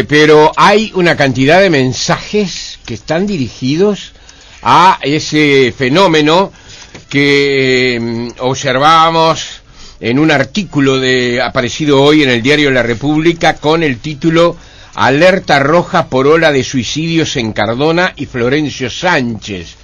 pero hay una cantidad de mensajes que están dirigidos a ese fenómeno que observábamos en un artículo aparecido hoy en el diario La República con el título Alerta roja por ola de suicidios en Cardona y Florencio Sánchez.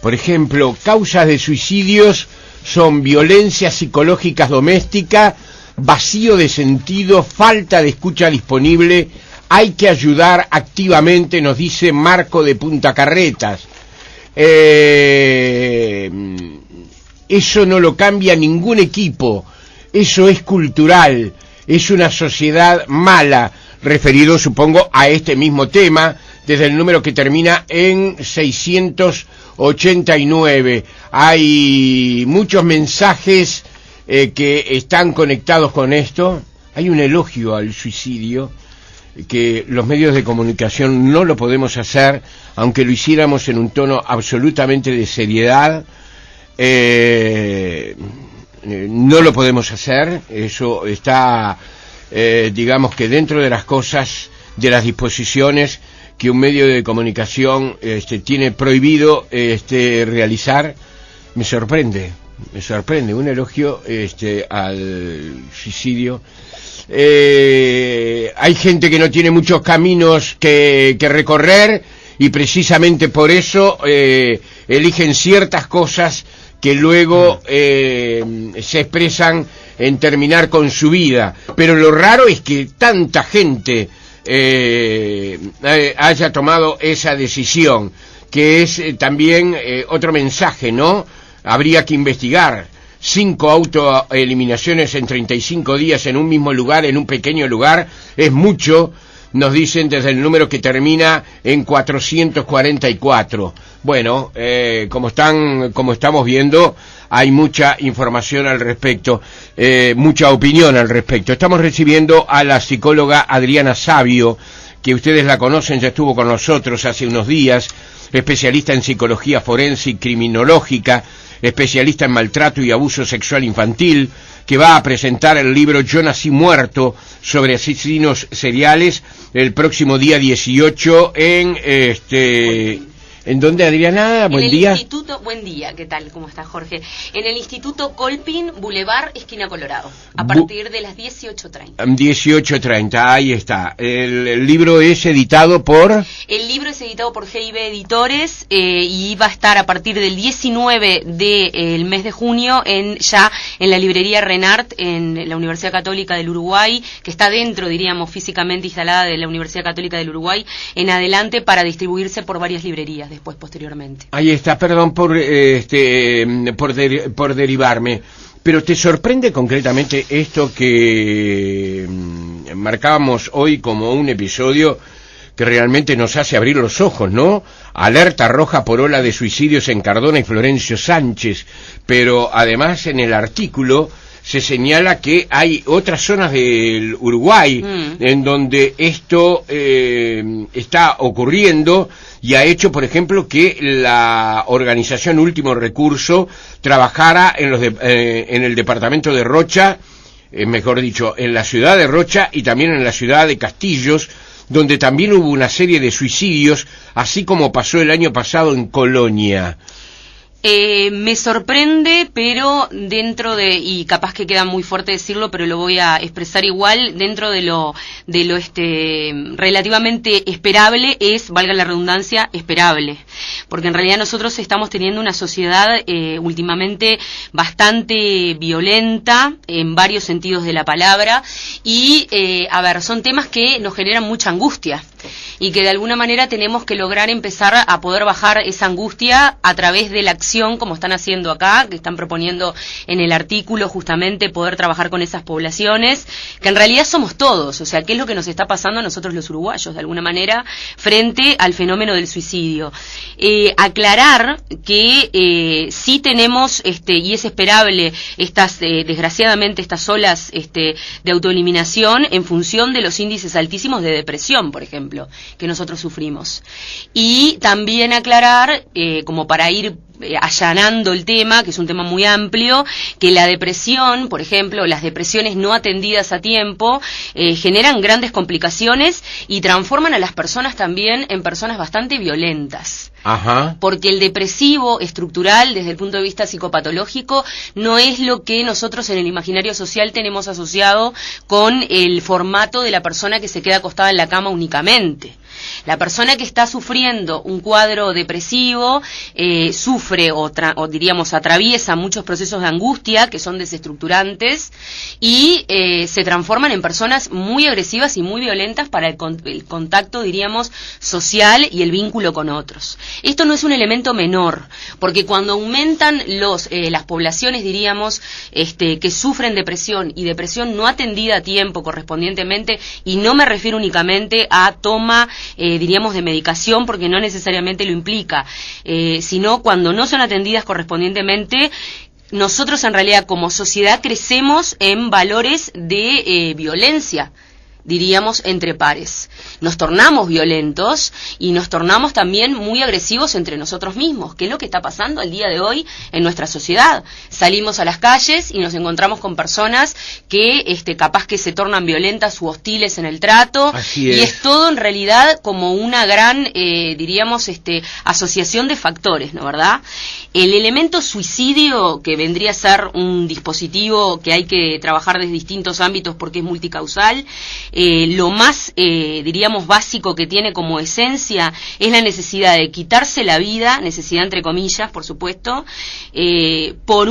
Por ejemplo, causas de suicidios son violencia psicológica doméstica, vacío de sentido, falta de escucha disponible. Hay que ayudar activamente, nos dice Marco de Punta Carretas. Eso no lo cambia ningún equipo, eso es cultural, es una sociedad mala, referido supongo a este mismo tema, desde el número que termina en 689. Hay muchos mensajes que están conectados con esto. Hay un elogio al suicidio, que los medios de comunicación no lo podemos hacer, aunque lo hiciéramos en un tono absolutamente de seriedad. No lo podemos hacer, eso está, digamos que dentro de las cosas, de las disposiciones que un medio de comunicación tiene prohibido realizar. Me sorprende un elogio al suicidio. Hay gente que no tiene muchos caminos que recorrer y precisamente por eso eligen ciertas cosas que luego se expresan en terminar con su vida. Pero lo raro es que tanta gente haya tomado esa decisión, que es también otro mensaje, ¿no? Habría que investigar. 5 autoeliminaciones en 35 días en un mismo lugar, en un pequeño lugar, es mucho, nos dicen desde el número que termina en 444. Bueno, como estamos viendo, hay mucha información al respecto, mucha opinión al respecto. Estamos recibiendo a la psicóloga Adriana Savio, que ustedes la conocen, ya estuvo con nosotros hace unos días, especialista en psicología forense y criminológica, especialista en maltrato y abuso sexual infantil, que va a presentar el libro Yo nací muerto sobre asesinos seriales el próximo día 18 ¿En dónde, Adriana? Buen día. Buen día, ¿qué tal? ¿Cómo está, Jorge? En el Instituto Colpin, Boulevard, esquina Colorado, a partir de las 18:30. 18:30, ahí está. El libro es editado por... El libro es editado por GIB Editores y va a estar a partir del 19 del mes de junio ya en la librería Renart, en la Universidad Católica del Uruguay, que está dentro, diríamos, físicamente instalada de la Universidad Católica del Uruguay, en adelante para distribuirse por varias librerías después, posteriormente. Ahí está, perdón por derivarme, pero ¿te sorprende concretamente esto que marcábamos hoy como un episodio que realmente nos hace abrir los ojos, ¿no? Alerta roja por ola de suicidios en Cardona y Florencio Sánchez, pero además en el artículo se señala que hay otras zonas del Uruguay en donde esto está ocurriendo y ha hecho, por ejemplo, que la organización Último Recurso trabajara en el departamento de Rocha, mejor dicho, en la ciudad de Rocha y también en la ciudad de Castillos, donde también hubo una serie de suicidios, así como pasó el año pasado en Colonia. Me sorprende, pero dentro y capaz que queda muy fuerte decirlo, pero lo voy a expresar igual, dentro de lo relativamente esperable valga la redundancia, esperable. Porque en realidad nosotros estamos teniendo una sociedad últimamente bastante violenta, en varios sentidos de la palabra, y, son temas que nos generan mucha angustia. Y que de alguna manera tenemos que lograr empezar a poder bajar esa angustia a través de la acción, como están haciendo acá, que están proponiendo en el artículo justamente poder trabajar con esas poblaciones, que en realidad somos todos, o sea, ¿qué es lo que nos está pasando a nosotros los uruguayos, de alguna manera, frente al fenómeno del suicidio? Aclarar que sí tenemos, y es esperable, desgraciadamente, estas olas de autoeliminación en función de los índices altísimos de depresión, por ejemplo. nosotros sufrimos. Y también aclarar, como para ir allanando el tema, que es un tema muy amplio, que la depresión, por ejemplo, las depresiones no atendidas a tiempo, generan grandes complicaciones y transforman a las personas también en personas bastante violentas. Ajá. Porque el depresivo estructural, desde el punto de vista psicopatológico, no es lo que nosotros en el imaginario social tenemos asociado con el formato de la persona que se queda acostada en la cama únicamente. La persona que está sufriendo un cuadro depresivo sufre o diríamos atraviesa muchos procesos de angustia que son desestructurantes y se transforman en personas muy agresivas y muy violentas para el contacto, diríamos, social y el vínculo con otros. Esto no es un elemento menor, porque cuando aumentan las poblaciones, diríamos, que sufren depresión y depresión no atendida a tiempo correspondientemente, y no me refiero únicamente a toma diríamos de medicación, porque no necesariamente lo implica, sino cuando no son atendidas correspondientemente, nosotros en realidad como sociedad crecemos en valores de violencia, diríamos, entre pares. Nos tornamos violentos y nos tornamos también muy agresivos entre nosotros mismos, que es lo que está pasando al día de hoy en nuestra sociedad. Salimos a las calles y nos encontramos con personas que capaz que se tornan violentas u hostiles en el trato. Así es. Y es todo en realidad como una gran, diríamos, asociación de factores, ¿no, verdad? El elemento suicidio, que vendría a ser un dispositivo que hay que trabajar desde distintos ámbitos porque es multicausal, lo más, diríamos, básico que tiene como esencia es la necesidad de quitarse la vida, necesidad entre comillas, por supuesto, por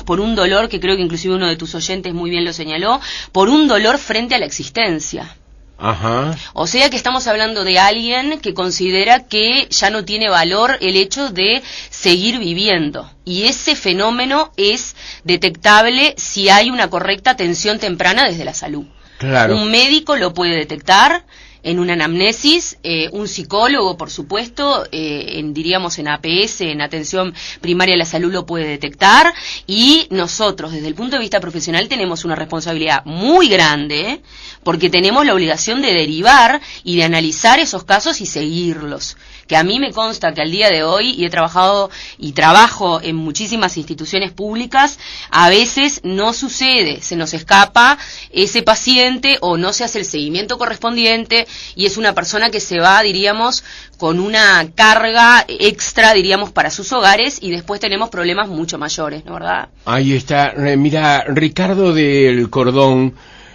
por un dolor, que creo que inclusive uno de tus oyentes muy bien lo señaló, por un dolor frente a la existencia. Ajá. O sea que estamos hablando de alguien que considera que ya no tiene valor el hecho de seguir viviendo. Y ese fenómeno es detectable si hay una correcta atención temprana desde la salud. Claro. Un médico lo puede detectar en una anamnesis, un psicólogo, por supuesto, diríamos en APS, en atención primaria de la salud, lo puede detectar, y nosotros, desde el punto de vista profesional, tenemos una responsabilidad muy grande, porque tenemos la obligación de derivar y de analizar esos casos y seguirlos. Que a mí me consta que al día de hoy, y he trabajado y trabajo en muchísimas instituciones públicas, a veces no sucede, se nos escapa ese paciente o no se hace el seguimiento correspondiente, y es una persona que se va, diríamos, con una carga extra, diríamos, para sus hogares, y después tenemos problemas mucho mayores, ¿no, verdad? Ahí está. Mira, Ricardo del Cordón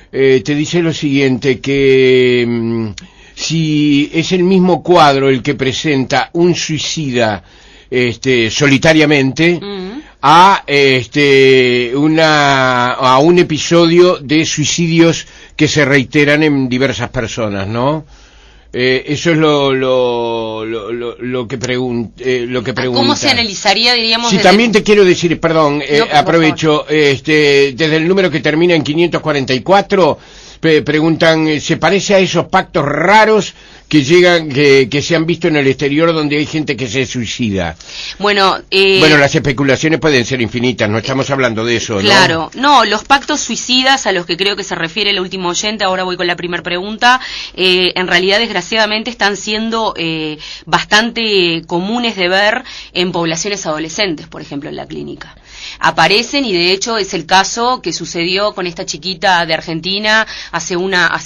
te dice lo siguiente, que si es el mismo cuadro el que presenta un suicida solitariamente a un episodio de suicidios que se reiteran en diversas personas, ¿no? Eso es lo que pregunta. ¿Cómo se analizaría, diríamos? Sí, también te quiero decir, perdón, aprovecho, desde el número que termina en 544, preguntan, ¿se parece a esos pactos raros que llegan, que se han visto en el exterior, donde hay gente que se suicida? Bueno, las especulaciones pueden ser infinitas, no estamos hablando de eso, ¿no? Claro, no, los pactos suicidas a los que creo que se refiere el último oyente, ahora voy con la primera pregunta, en realidad desgraciadamente están siendo bastante comunes de ver en poblaciones adolescentes, por ejemplo, en la clínica. Aparecen, y de hecho es el caso que sucedió con esta chiquita de Argentina hace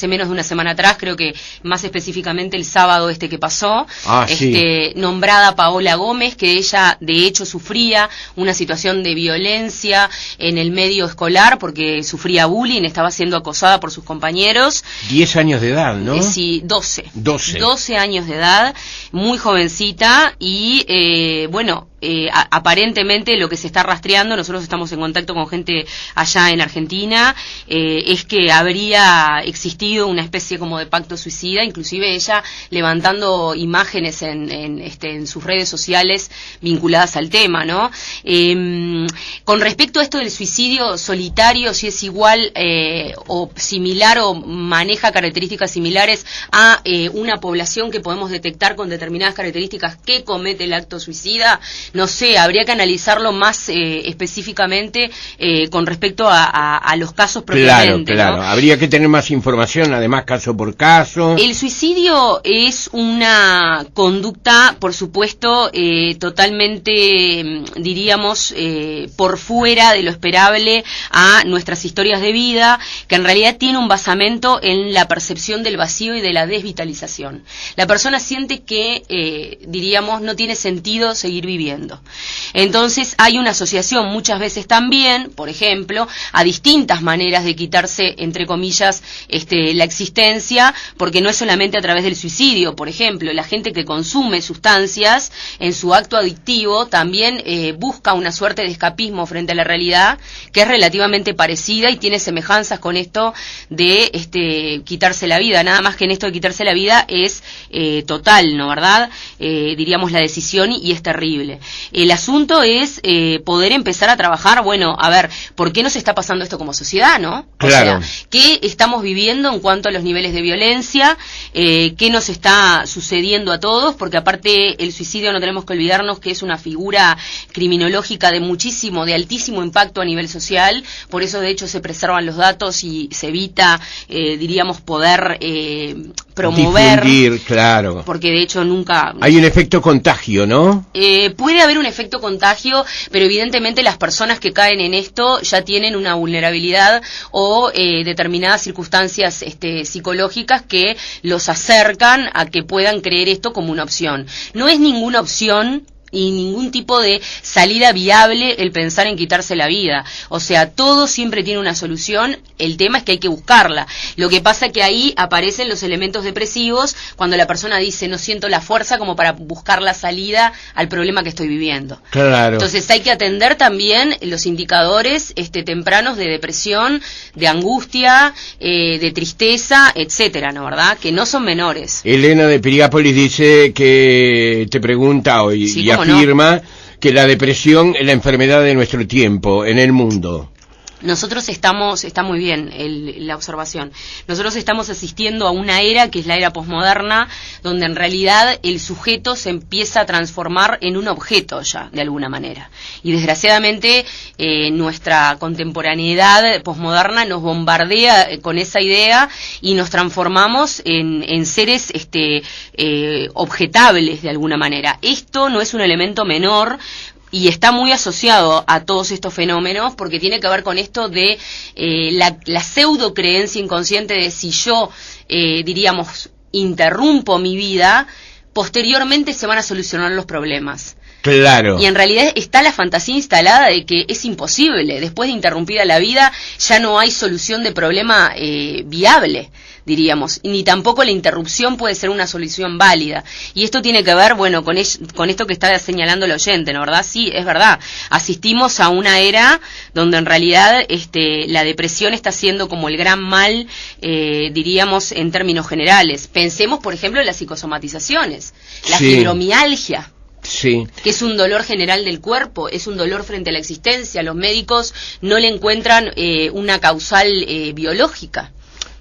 menos de una semana atrás, creo que más específicamente el sábado que pasó, sí. Nombrada Paola Gómez, que ella de hecho sufría una situación de violencia en el medio escolar porque sufría bullying, estaba siendo acosada por sus compañeros. 10 años de edad, ¿no? Sí, 12 años de edad, muy jovencita, y aparentemente lo que se está rastreando, nosotros estamos en contacto con gente allá en Argentina, es que habría existido una especie como de pacto suicida, inclusive ella levantando imágenes en sus redes sociales vinculadas al tema, ¿no? Con respecto a esto del suicidio solitario, si es igual o similar o maneja características similares a una población que podemos detectar con determinadas características que comete el acto suicida, no sé, habría que analizarlo más específicamente con respecto a los casos propiamente. Claro, ¿no? Habría que tener más información, además caso por caso. El suicidio es una conducta, por supuesto, totalmente, diríamos, por fuera de lo esperable a nuestras historias de vida, que en realidad tiene un basamento en la percepción del vacío y de la desvitalización. La persona siente que, diríamos, no tiene sentido seguir viviendo. Entonces hay una asociación muchas veces también, por ejemplo, a distintas maneras de quitarse, entre comillas, la existencia, porque no es solamente a través del suicidio. Por ejemplo, la gente que consume sustancias en su acto adictivo también busca una suerte de escapismo frente a la realidad, que es relativamente parecida y tiene semejanzas con esto de quitarse la vida. Nada más que en esto de quitarse la vida es total, ¿no verdad? Diríamos la decisión, y es terrible. El asunto es poder empezar a trabajar, bueno, a ver, ¿por qué nos está pasando esto como sociedad, no? Claro. O sea, ¿qué estamos viviendo en cuanto a los niveles de violencia? ¿Qué nos está sucediendo a todos? Porque aparte el suicidio, no tenemos que olvidarnos que es una figura criminológica de altísimo impacto a nivel social. Por eso de hecho se preservan los datos y se evita, diríamos, poder promover. Difundir, claro. Porque de hecho nunca... Hay un efecto contagio, ¿no? Puede haber un efecto contagio, pero evidentemente las personas que caen en esto ya tienen una vulnerabilidad o determinadas circunstancias psicológicas que los acercan a que puedan creer esto como una opción. No es ninguna opción y ningún tipo de salida viable el pensar en quitarse la vida. O sea, todo siempre tiene una solución, el tema es que hay que buscarla. Lo que pasa es que ahí aparecen los elementos depresivos cuando la persona dice no siento la fuerza como para buscar la salida al problema que estoy viviendo. Claro. Entonces hay que atender también los indicadores tempranos de depresión, de angustia, de tristeza, etcétera, ¿no verdad? Que no son menores. Elena de Piriápolis dice que te pregunta hoy, sí, y afirma que la depresión es la enfermedad de nuestro tiempo en el mundo. Nosotros está muy bien la observación, nosotros estamos asistiendo a una era que es la era posmoderna, donde en realidad el sujeto se empieza a transformar en un objeto ya, de alguna manera. Y desgraciadamente nuestra contemporaneidad posmoderna nos bombardea con esa idea y nos transformamos en seres objetables de alguna manera. Esto no es un elemento menor, y está muy asociado a todos estos fenómenos porque tiene que ver con esto de la pseudo creencia inconsciente de si yo, diríamos, interrumpo mi vida, posteriormente se van a solucionar los problemas. Claro. Y en realidad está la fantasía instalada de que es imposible, después de interrumpida la vida ya no hay solución de problema viable, diríamos, ni tampoco la interrupción puede ser una solución válida. Y esto tiene que ver, bueno, con esto que está señalando el oyente, ¿no verdad? Sí, es verdad. Asistimos a una era donde en realidad la depresión está siendo como el gran mal, diríamos, en términos generales. Pensemos, por ejemplo, en las psicosomatizaciones, la fibromialgia. Sí. Que es un dolor general del cuerpo, es un dolor frente a la existencia. Los médicos no le encuentran una causal biológica.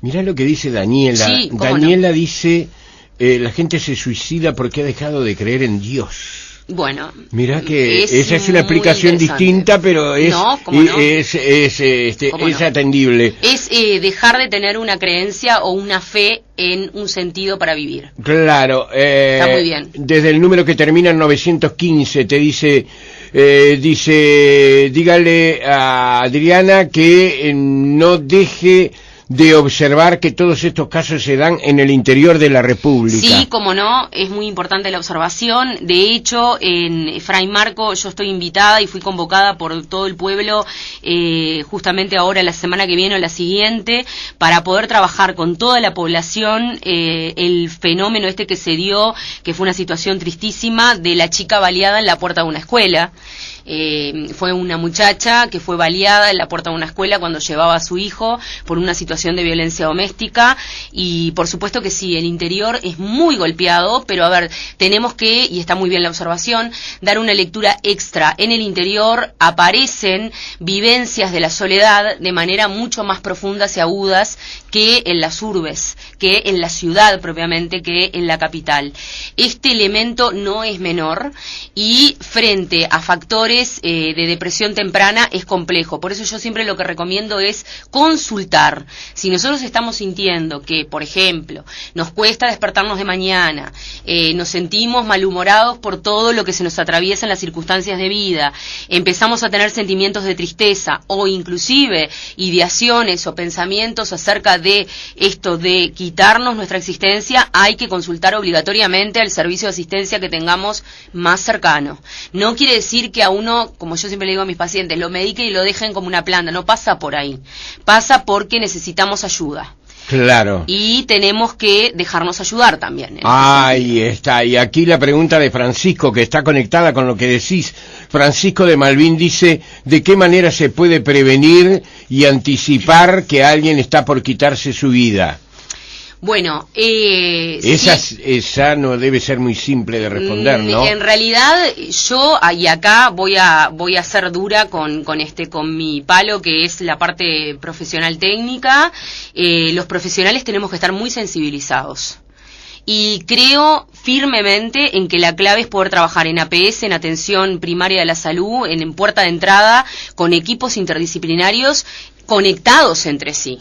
Mirá lo que dice Daniela. Sí, Daniela dice, la gente se suicida porque ha dejado de creer en Dios. Bueno, mirá que esa es una explicación distinta, pero es atendible. Es dejar de tener una creencia o una fe en un sentido para vivir. Claro. Está muy bien. Desde el número que termina en 915 te dice, dígale a Adriana que no deje de observar que todos estos casos se dan en el interior de la República. Sí, como no, es muy importante la observación. De hecho, en Fray Marco yo estoy invitada y fui convocada por todo el pueblo justamente ahora, la semana que viene o la siguiente, para poder trabajar con toda la población el fenómeno que se dio, que fue una situación tristísima, de la chica baleada en la puerta de una escuela. Fue una muchacha que fue baleada en la puerta de una escuela cuando llevaba a su hijo por una situación de violencia doméstica, y por supuesto que sí, el interior es muy golpeado, pero a ver, tenemos que, y está muy bien la observación, dar una lectura extra. En el interior aparecen vivencias de la soledad de manera mucho más profundas y agudas que en las urbes, que en la ciudad propiamente, que en la capital. Este elemento no es menor, y frente a factores de depresión temprana es complejo. Por eso yo siempre lo que recomiendo es consultar. Si nosotros estamos sintiendo que, por ejemplo, nos cuesta despertarnos de mañana, nos sentimos malhumorados por todo lo que se nos atraviesa en las circunstancias de vida, empezamos a tener sentimientos de tristeza o inclusive ideaciones o pensamientos acerca de esto de quitarnos nuestra existencia, hay que consultar obligatoriamente al servicio de asistencia que tengamos más cercano. No quiere decir que a uno, como yo siempre le digo a mis pacientes, lo mediquen y lo dejen como una planta, no pasa por ahí, pasa porque necesitamos ayuda. Claro. Y tenemos que dejarnos ayudar también. Ahí está. Y aquí la pregunta de Francisco, que está conectada con lo que decís. Francisco de Malvin dice, ¿de qué manera se puede prevenir y anticipar que alguien está por quitarse su vida? Bueno, esa no debe ser muy simple de responder, ¿no? En realidad, yo, y acá voy a ser dura con mi palo, que es la parte profesional técnica. Los profesionales tenemos que estar muy sensibilizados. Y creo firmemente en que la clave es poder trabajar en APS, en atención primaria de la salud, en puerta de entrada, con equipos interdisciplinarios conectados entre sí.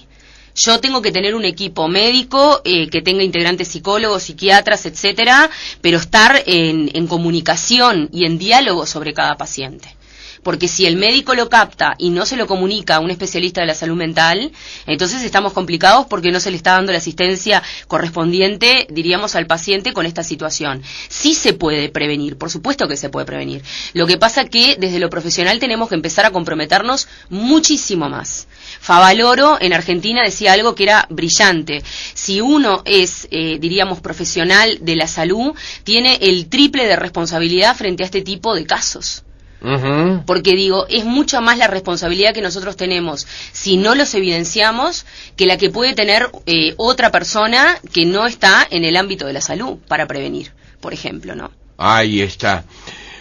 Yo tengo que tener un equipo médico que tenga integrantes psicólogos, psiquiatras, etcétera, pero estar en comunicación y en diálogo sobre cada paciente. Porque si el médico lo capta y no se lo comunica a un especialista de la salud mental, entonces estamos complicados porque no se le está dando la asistencia correspondiente, diríamos, al paciente con esta situación. Sí se puede prevenir, por supuesto que se puede prevenir. Lo que pasa que desde lo profesional tenemos que empezar a comprometernos muchísimo más. Favaloro en Argentina decía algo que era brillante. Si uno es, diríamos, profesional de la salud, tiene el triple de responsabilidad frente a este tipo de casos. Uh-huh. Porque digo, es mucho más la responsabilidad que nosotros tenemos si no los evidenciamos que la que puede tener otra persona que no está en el ámbito de la salud para prevenir, por ejemplo, ¿no? Ahí está.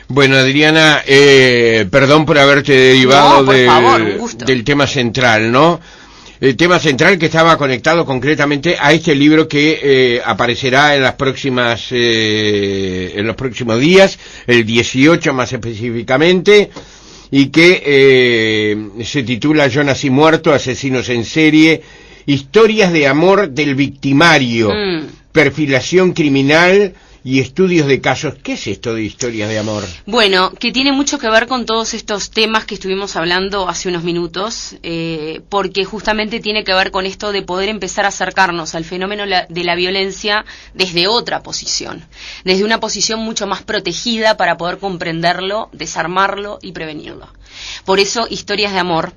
Bueno, Adriana, perdón por haberte derivado del tema central, ¿no? El tema central que estaba conectado concretamente a este libro que aparecerá en los próximos días, el 18 más específicamente, y que se titula Yo nací muerto, asesinos en serie, historias de amor del victimario, perfilación criminal y estudios de casos. ¿Qué es esto de historias de amor? Bueno, que tiene mucho que ver con todos estos temas que estuvimos hablando hace unos minutos, porque justamente tiene que ver con esto de poder empezar a acercarnos al fenómeno de la violencia desde otra posición, desde una posición mucho más protegida para poder comprenderlo, desarmarlo y prevenirlo. Por eso, historias de amor,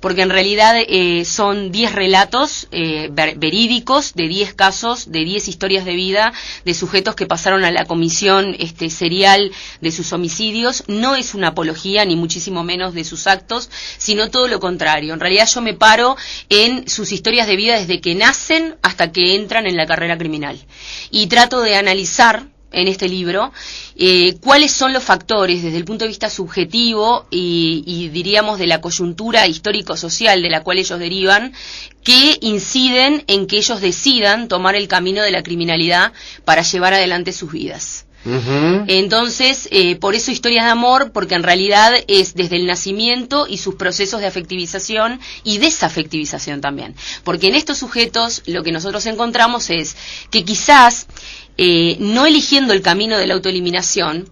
porque en realidad son 10 relatos verídicos de 10 casos, de 10 historias de vida de sujetos que pasaron a la comisión serial de sus homicidios. No es una apología, ni muchísimo menos de sus actos, sino todo lo contrario. En realidad yo me paro en sus historias de vida desde que nacen hasta que entran en la carrera criminal. Y trato de analizar en este libro cuáles son los factores desde el punto de vista subjetivo y diríamos de la coyuntura histórico-social de la cual ellos derivan, que inciden en que ellos decidan tomar el camino de la criminalidad para llevar adelante sus vidas. Uh-huh. Entonces, por eso historias de amor, porque en realidad es desde el nacimiento y sus procesos de afectivización y desafectivización también. Porque en estos sujetos lo que nosotros encontramos es que quizás no eligiendo el camino de la autoeliminación,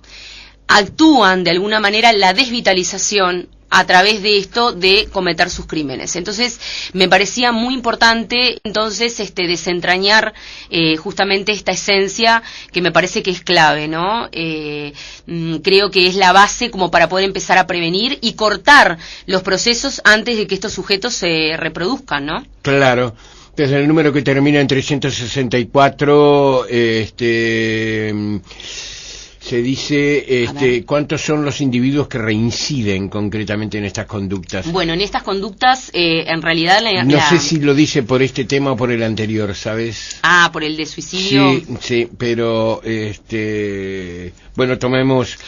actúan de alguna manera la desvitalización a través de esto de cometer sus crímenes. Entonces, me parecía muy importante entonces desentrañar justamente esta esencia que me parece que es clave, ¿no? Creo que es la base como para poder empezar a prevenir y cortar los procesos antes de que estos sujetos se reproduzcan, ¿no? Claro. Desde el número que termina en 364, Se dice, ¿cuántos son los individuos que reinciden concretamente en estas conductas? Bueno, en estas conductas, en realidad... No sé si lo dice por este tema o por el anterior, ¿sabes? Ah, por el de suicidio. Sí, pero, bueno, tomemos...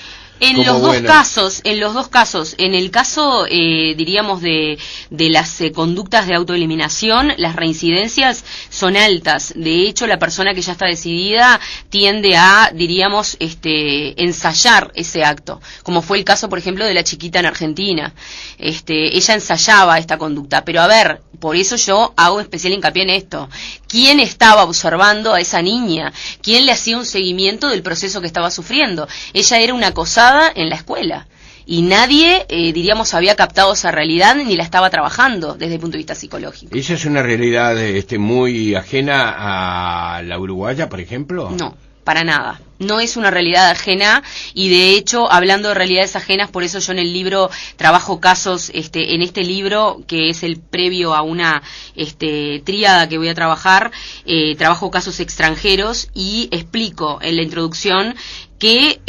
En los dos casos, en el caso, diríamos, de las conductas de autoeliminación, las reincidencias son altas. De hecho, la persona que ya está decidida tiende a, diríamos, ensayar ese acto, como fue el caso, por ejemplo, de la chiquita en Argentina. Ella ensayaba esta conducta, pero a ver, por eso yo hago especial hincapié en esto. ¿Quién estaba observando a esa niña? ¿Quién le hacía un seguimiento del proceso que estaba sufriendo? Ella era una acosada en la escuela y nadie, diríamos, había captado esa realidad ni la estaba trabajando desde el punto de vista psicológico. ¿Esa es una realidad muy ajena a la uruguaya, por ejemplo? No, para nada. No es una realidad ajena y de hecho, hablando de realidades ajenas, por eso yo en el libro trabajo casos, en este libro, que es el previo a una tríada que voy a trabajar, trabajo casos extranjeros y explico en la introducción que...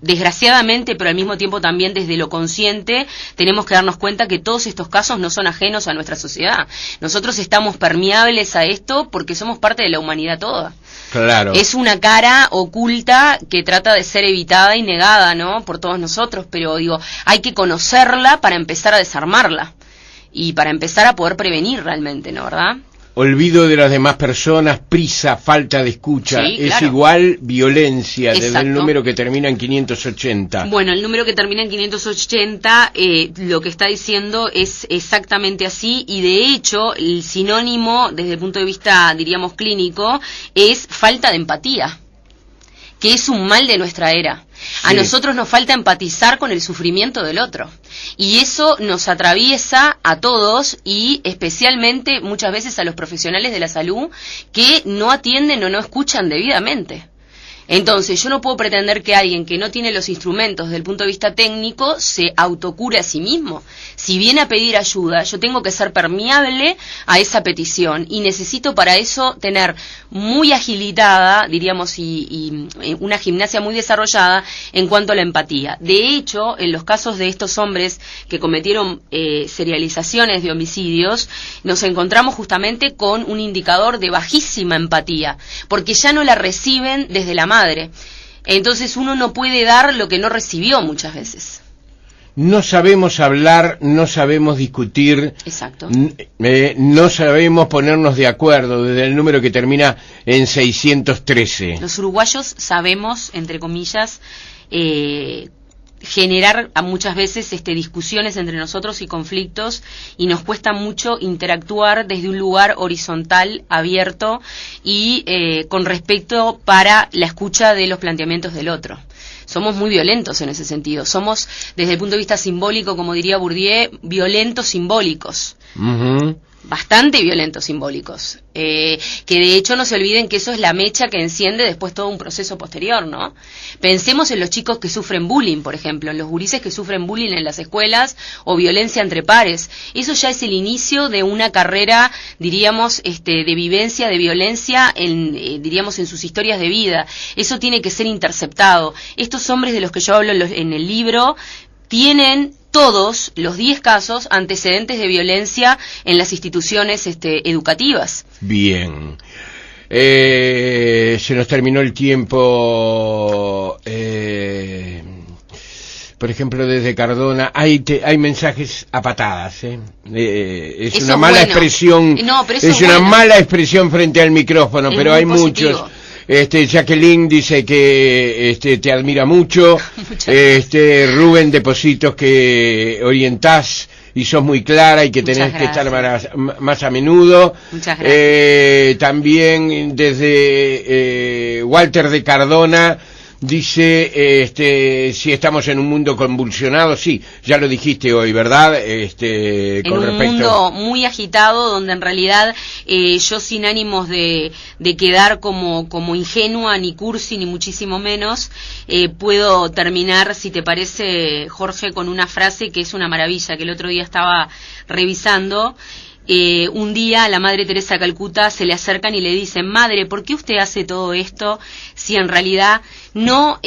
desgraciadamente, pero al mismo tiempo también desde lo consciente, tenemos que darnos cuenta que todos estos casos no son ajenos a nuestra sociedad. Nosotros estamos permeables a esto porque somos parte de la humanidad toda. Claro. Es una cara oculta que trata de ser evitada y negada, ¿no?, por todos nosotros, pero digo, hay que conocerla para empezar a desarmarla y para empezar a poder prevenir realmente, ¿no, verdad? Olvido de las demás personas, prisa, falta de escucha, sí, es claro. Igual violencia. Exacto. Desde el número que termina en 580. Bueno, el número que termina en 580, lo que está diciendo es exactamente así, y de hecho el sinónimo desde el punto de vista, diríamos, clínico, es falta de empatía, que es un mal de nuestra era. A nosotros nos falta empatizar con el sufrimiento del otro. Y eso nos atraviesa a todos y especialmente muchas veces a los profesionales de la salud que no atienden o no escuchan debidamente. Entonces, yo no puedo pretender que alguien que no tiene los instrumentos desde el punto de vista técnico se autocure a sí mismo. Si viene a pedir ayuda, yo tengo que ser permeable a esa petición y necesito para eso tener muy agilitada, diríamos, y una gimnasia muy desarrollada en cuanto a la empatía. De hecho, en los casos de estos hombres que cometieron serializaciones de homicidios, nos encontramos justamente con un indicador de bajísima empatía, porque ya no la reciben desde la madre. Entonces uno no puede dar lo que no recibió muchas veces. No sabemos hablar, no sabemos discutir. Exacto. No sabemos ponernos de acuerdo, desde el número que termina en 613. Los uruguayos sabemos, entre comillas, generar a muchas veces discusiones entre nosotros y conflictos, y nos cuesta mucho interactuar desde un lugar horizontal, abierto y con respeto para la escucha de los planteamientos del otro. Somos muy violentos en ese sentido. Somos, desde el punto de vista simbólico, como diría Bourdieu, violentos simbólicos. Uh-huh. Bastante violentos simbólicos, que de hecho no se olviden que eso es la mecha que enciende después todo un proceso posterior, ¿no? Pensemos en los chicos que sufren bullying, por ejemplo, en los gurises que sufren bullying en las escuelas o violencia entre pares. Eso ya es el inicio de una carrera, diríamos, de vivencia de violencia diríamos, en sus historias de vida. Eso tiene que ser interceptado. Estos hombres de los que yo hablo en el libro tienen todos los 10 casos antecedentes de violencia en las instituciones educativas. Bien. Se nos terminó el tiempo. Por ejemplo, desde Cardona hay mensajes a patadas. Es una mala expresión. No, pero es una mala expresión frente al micrófono, pero hay muchos. Jacqueline dice que te admira mucho. Rubén de Positos, que orientás y sos muy clara y que tenés que estar más a menudo. Muchas gracias. También desde Walter de Cardona dice si estamos en un mundo convulsionado. Sí, ya lo dijiste hoy, ¿verdad? En un mundo muy agitado, donde en realidad yo, sin ánimos de quedar como ingenua, ni cursi, ni muchísimo menos, puedo terminar, si te parece, Jorge, con una frase que es una maravilla, que el otro día estaba revisando, un día a la Madre Teresa de Calcuta se le acercan y le dicen: madre, ¿por qué usted hace todo esto si en realidad no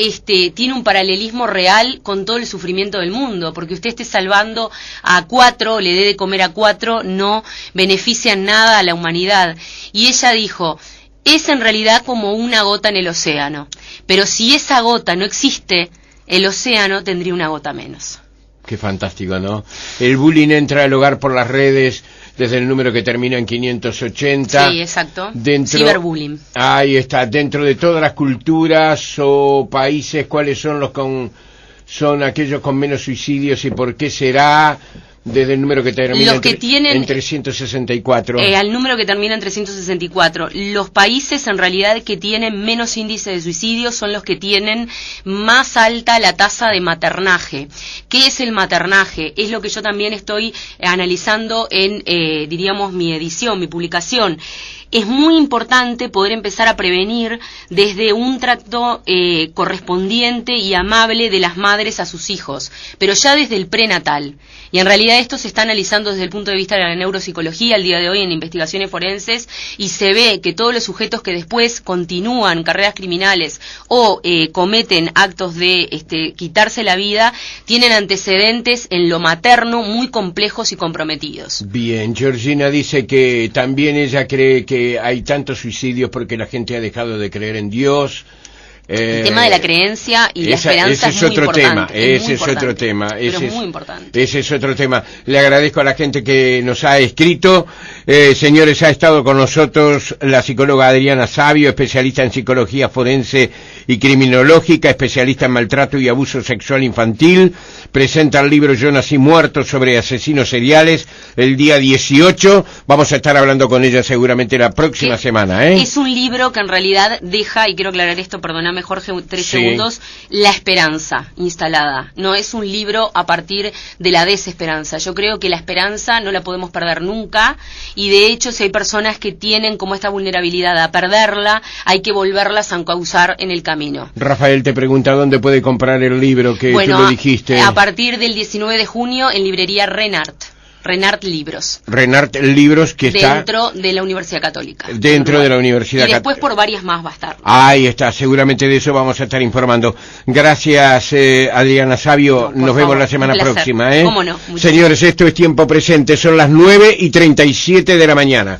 tiene un paralelismo real con todo el sufrimiento del mundo? Porque usted esté salvando a 4, le dé de comer a 4, no beneficia en nada a la humanidad. Y ella dijo: es en realidad como una gota en el océano, pero si esa gota no existe, el océano tendría una gota menos. Qué fantástico, ¿no? El bullying entra al hogar por las redes desde el número que termina en 580. Sí, exacto. Ciberbullying. Ahí está. Dentro de todas las culturas o países, ¿cuáles son aquellos con menos suicidios y por qué será? Desde el número que termina en 364. Al número que termina en 364. Los países en realidad que tienen menos índice de suicidio son los que tienen más alta la tasa de maternaje. ¿Qué es el maternaje? Es lo que yo también estoy analizando en, diríamos, mi edición, mi publicación. Es muy importante poder empezar a prevenir desde un trato correspondiente y amable de las madres a sus hijos, pero ya desde el prenatal. Y en realidad esto se está analizando desde el punto de vista de la neuropsicología al día de hoy en investigaciones forenses, y se ve que todos los sujetos que después continúan carreras criminales o cometen actos de quitarse la vida tienen antecedentes en lo materno muy complejos y comprometidos. Bien, Georgina dice que también ella cree que hay tantos suicidios porque la gente ha dejado de creer en Dios. El tema de la creencia y la esperanza es muy importante. Ese es otro tema. Pero es muy importante. Ese es otro tema. Le agradezco a la gente que nos ha escrito. Señores, ha estado con nosotros la psicóloga Adriana Savio, especialista en psicología forense y criminológica, especialista en maltrato y abuso sexual infantil. Presenta el libro Yo nací muerto sobre asesinos seriales el día 18. Vamos a estar hablando con ella seguramente la próxima semana. Es un libro que en realidad deja, y quiero aclarar esto, perdóname Jorge, 3 segundos, la esperanza instalada. No es un libro a partir de la desesperanza. Yo creo que la esperanza no la podemos perder nunca, y de hecho si hay personas que tienen como esta vulnerabilidad a perderla, hay que volverlas a encauzar en el camino. Rafael te pregunta dónde puede comprar el libro que tú lo dijiste. A partir del 19 de junio en librería Renart Libros. Renart Libros, que está dentro de la Universidad Católica. Dentro de la Universidad Católica. Y después por varias más va a estar. Ahí está, seguramente de eso vamos a estar informando. Gracias, Adriana Savio. Nos vemos la semana próxima. ¿Cómo no? Señores, esto es Tiempo Presente. Son las 9:37 de la mañana.